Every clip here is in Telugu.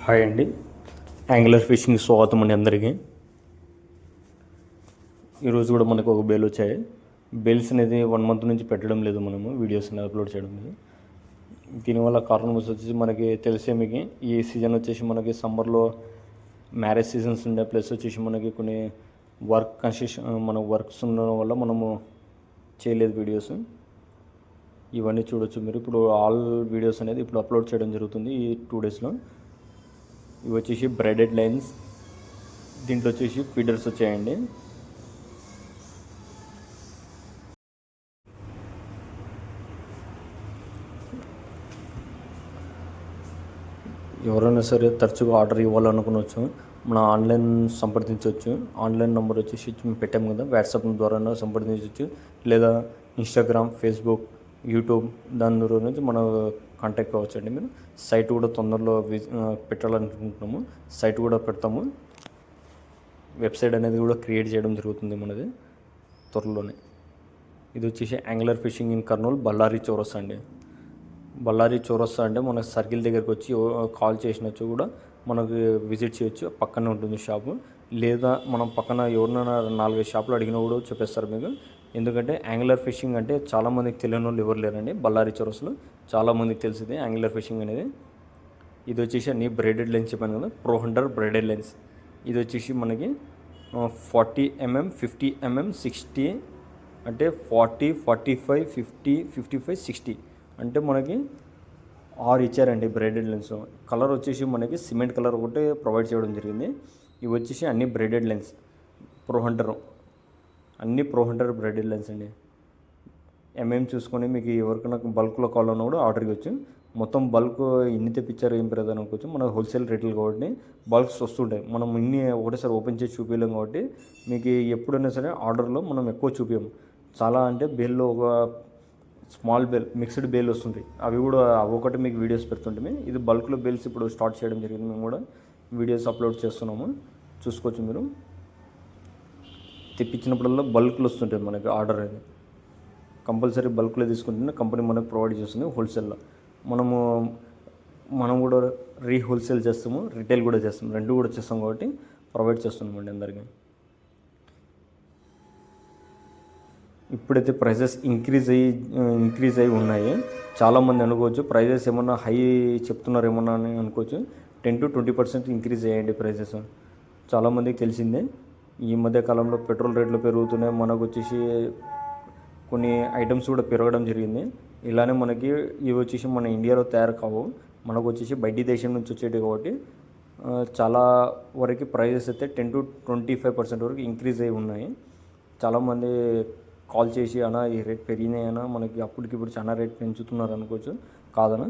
హాయ్ అండి, యాంగులర్ ఫిషింగ్ స్వాగతం అండి అందరికీ. ఈరోజు కూడా మనకు ఒక బేల్ వచ్చాయి. బేల్స్ అనేది 1 మంత్ నుంచి పెట్టడం లేదు మనము వీడియోస్ అనేది అప్లోడ్ చేయడం లేదు. దీనివల్ల కారణం వచ్చేసి మనకి తెలిసే మీకు ఈ సీజన్ వచ్చేసి మనకి సమ్మర్లో మ్యారేజ్ సీజన్స్ ఉండే, ప్లస్ వచ్చేసి మనకి కొన్ని మన వర్క్స్ ఉండడం వల్ల మనము చేయలేదు వీడియోస్. ఇవన్నీ చూడొచ్చు మీరు. ఇప్పుడు ఆల్ వీడియోస్ అనేది ఇప్పుడు అప్లోడ్ చేయడం జరుగుతుంది ఈ 2 డేస్లో. ఇవి వచ్చేసి బ్రైడెడ్ లైన్స్, దీంట్లో వచ్చేసి ఫీడర్స్ వచ్చాయండి. ఎవరైనా సరే తరచుగా ఆర్డర్ ఇవ్వాలనుకోవచ్చు, మన ఆన్లైన్ సంప్రదించవచ్చు. ఆన్లైన్ నెంబర్ వచ్చేసి మేము పెట్టాము కదా, వాట్సాప్ ద్వారా సంప్రదించవచ్చు, లేదా ఇన్స్టాగ్రామ్, ఫేస్బుక్, యూట్యూబ్ దాని ద్వారా నుంచి మన కాంటాక్ట్ కావచ్చు అండి. మీరు సైట్ కూడా తొందరలో పెట్టాలనుకుంటున్నాము, సైట్ కూడా పెడతాము. వెబ్సైట్ అనేది కూడా క్రియేట్ చేయడం జరుగుతుంది మనది త్వరలోనే. ఇది వచ్చేసి angular fishing in Kurnool, Ballari చౌరస్తా అండి. బళ్ళారి చౌరస్తా అంటే మనకు సర్కిల్ దగ్గరికి వచ్చి కాల్ చేసినచ్చు కూడా మనకు విజిట్ చేయొచ్చు. పక్కనే ఉంటుంది షాపు, లేదా మనం పక్కన ఎవరినైనా 4-5 షాపులు అడిగినా కూడా చెప్పేస్తారు మీకు. ఎందుకంటే యాంగులర్ ఫిషింగ్ అంటే చాలామందికి తెలియని వాళ్ళు ఎవరు లేరండి. బళ్ళారి చౌరస్లో చాలామందికి తెలిసింది యాంగులర్ ఫిషింగ్ అనేది. ఇది వచ్చేసి అన్ని బ్రైడెడ్ లెన్స్ చెప్పాను కదా, Pro Hunter బ్రైడెడ్ లెన్స్. ఇది వచ్చేసి మనకి 40 mm, 50 mm, 60 అంటే 40, 45, 50, 55, 60 అంటే మనకి 6 ఇచ్చారండి బ్రైడెడ్ లెన్స్. కలర్ వచ్చేసి మనకి సిమెంట్ కలర్ ఒకటి ప్రొవైడ్ చేయడం జరిగింది. ఇవి వచ్చేసి అన్ని బ్రైడెడ్ లెన్స్, Pro Hunter, అన్ని Pro Hunter బ్రైడెడ్ లెన్స్ అండి. చూసుకొని మీకు ఎవరికైనా బల్క్లో కావాలన్నా కూడా ఆర్డర్ ఇవ్వచ్చు. మొత్తం బల్క్ ఇన్ని తెప్పించారు ఏం పెరగదు అనుకోవచ్చు. మన హోల్సేల్ రేట్లు కాబట్టి బల్క్స్ వస్తుంటాయి. మనం ఇన్ని ఒకటేసారి ఓపెన్ చేసి చూపించలేం కాబట్టి మీకు ఎప్పుడైనా సరే ఆర్డర్లో మనం ఎక్కువ చూపించాము. చాలా అంటే బేల్లో ఒక స్మాల్ బేల్, మిక్స్డ్ బేల్ వస్తుంది, అవి కూడా ఒకటి మీకు వీడియోస్ పెడుతుంటే. ఇది బల్క్లో బేల్స్ ఇప్పుడు స్టార్ట్ చేయడం జరిగింది. మేము కూడా వీడియోస్ అప్లోడ్ చేస్తున్నాము, చూసుకోవచ్చు మీరు. తెప్పించినప్పుడల్లా బల్క్లో వస్తుంటుంది మనకి ఆర్డర్ అనేది. కంపల్సరీ బల్క్లో తీసుకుంటేనే కంపెనీ మనకు ప్రొవైడ్ చేస్తుంది హోల్సేల్లో. మనం కూడా హోల్సేల్ చేస్తాము, రిటైల్ కూడా చేస్తాము, రెండు కూడా చేస్తాం కాబట్టి ప్రొవైడ్ చేస్తున్నామండి అందరికీ. ఇప్పుడైతే ప్రైజెస్ ఇంక్రీజ్ అయ్యి ఉన్నాయి. చాలామంది అనుకోవచ్చు ప్రైజెస్ ఏమన్నా హై చెప్తున్నారు ఏమన్నా అని అనుకోవచ్చు. 10 to 20% ఇంక్రీజ్ అయ్యాయండి ప్రైజెస్. చాలామందికి తెలిసిందే. ఈ మధ్య కాలంలో పెట్రోల్ రేట్లు పెరుగుతున్నాయి, మనకు వచ్చేసి కొన్ని ఐటమ్స్ కూడా పెరగడం జరిగింది. ఇలానే మనకి ఇవి వచ్చేసి మన ఇండియాలో తయారు కావు, మనకు వచ్చేసి బయటి దేశం నుంచి వచ్చేటి కాబట్టి చాలా వరకు ప్రైజెస్ అయితే 10 to 25% వరకు ఇంక్రీజ్ అయి ఉన్నాయి. చాలామంది కాల్ చేసి అన్నా ఈ రేట్ పెరిగినాయన్నా, మనకి అప్పటికిప్పుడు చాలా రేట్ పెంచుతున్నారు అనుకోవచ్చు. కాదన్నా,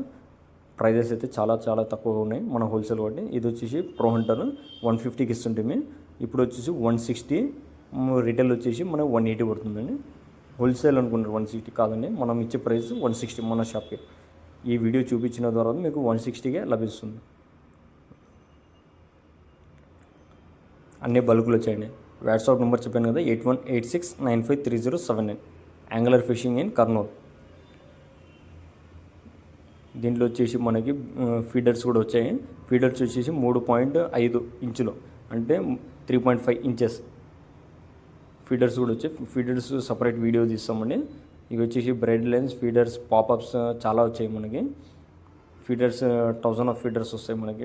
ప్రైజెస్ అయితే చాలా చాలా తక్కువగా ఉన్నాయి మన హోల్సేల్ కాబట్టి. ఇది వచ్చేసి Pro Hunter 150కి ఇస్తుంటే ఇప్పుడు వచ్చేసి 160, రిటైల్ వచ్చేసి మనకు 180 పడుతుందండి. హోల్సేల్ అనుకున్నారు 160 కాదండి, మనం ఇచ్చే ప్రైస్ 160 మన షాప్కి. ఈ వీడియో చూపించిన ద్వారా మీకు 160కే లభిస్తుంది. అన్ని బల్కులు వచ్చాయండి. వాట్సాప్ నెంబర్ చెప్పాను కదా, 8186953079. Angular fishing in Kurnool. దీంట్లో వచ్చేసి మనకి ఫీడర్స్ కూడా వచ్చాయి. ఫీడర్స్ వచ్చేసి 3.5 ఇంచులు అంటే 3.5 ఇంచెస్ ఫీడర్స్ కూడా వచ్చాయి. ఫీడర్స్ సపరేట్ వీడియో తీస్తామండి. ఇవి వచ్చేసి బ్రైడ్ లైన్స్, ఫీడర్స్, పాపప్స్ చాలా వచ్చాయి మనకి. ఫీడర్స్ 1000 ఆఫ్ ఫీడర్స్ వస్తాయి మనకి.